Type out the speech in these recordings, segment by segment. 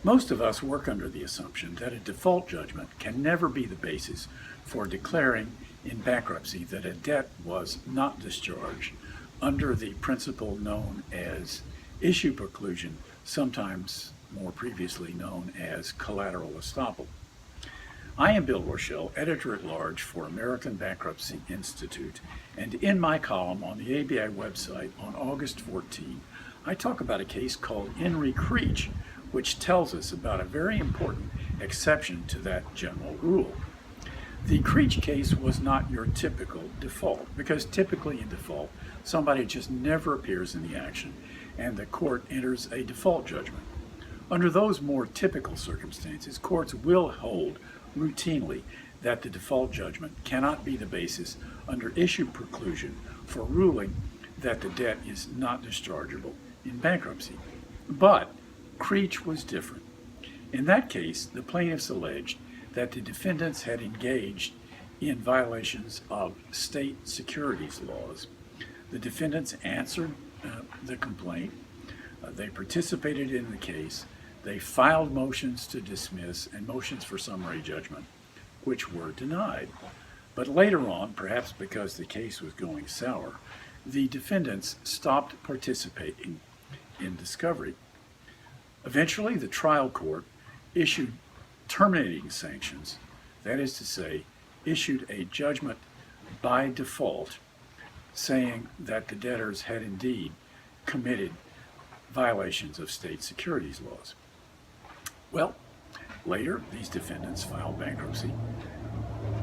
Most of us work under the assumption that a default judgment can never be the basis for declaring in bankruptcy that a debt was not discharged under the principle known as issue preclusion, sometimes more previously known as collateral estoppel. I am Bill Rochelle, Editor-at-Large for American Bankruptcy Institute, and in my column on the ABI website on August 14, I talk about a case called Creech, which tells us about a very important exception to that general rule. The Creech case was not your typical default, because typically in default, somebody just never appears in the action, and the court enters a default judgment. Under those more typical circumstances, courts will hold routinely that the default judgment cannot be the basis under issue preclusion for ruling that the debt is not dischargeable in bankruptcy. But Creech was different. In that case, the plaintiffs alleged that the defendants had engaged in violations of state securities laws. The defendants answered the complaint. They participated in the case. They filed motions to dismiss and motions for summary judgment, which were denied. But later on, perhaps because the case was going sour, the defendants stopped participating in discovery. Eventually, the trial court issued terminating sanctions, that is to say, issued a judgment by default saying that the debtors had indeed committed violations of state securities laws. Well, later these defendants filed bankruptcy,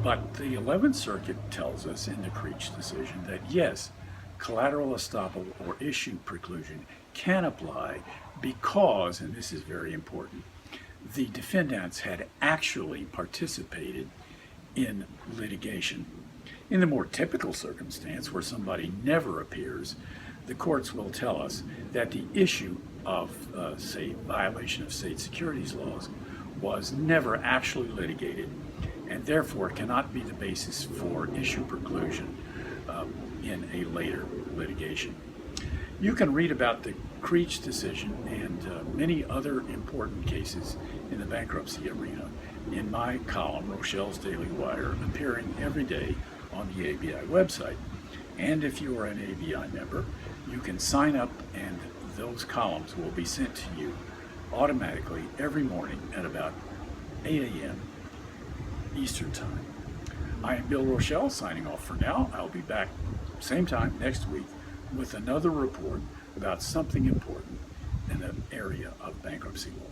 but the 11th Circuit tells us in the Creech decision that yes, collateral estoppel or issue preclusion can apply because, and this is very important, the defendants had actually participated in litigation. In the more typical circumstance where somebody never appears, the courts will tell us that the issue of, say, violation of state securities laws was never actually litigated and therefore cannot be the basis for issue preclusion in a later litigation. You can read about the Creech decision and many other important cases in the bankruptcy arena in my column, Rochelle's Daily Wire, appearing every day on the ABI website. And if you are an ABI member, you can sign up and those columns will be sent to you automatically every morning at about 8 a.m. Eastern Time. I am Bill Rochelle signing off for now. I'll be back same time next week with another report about something important in the area of bankruptcy law.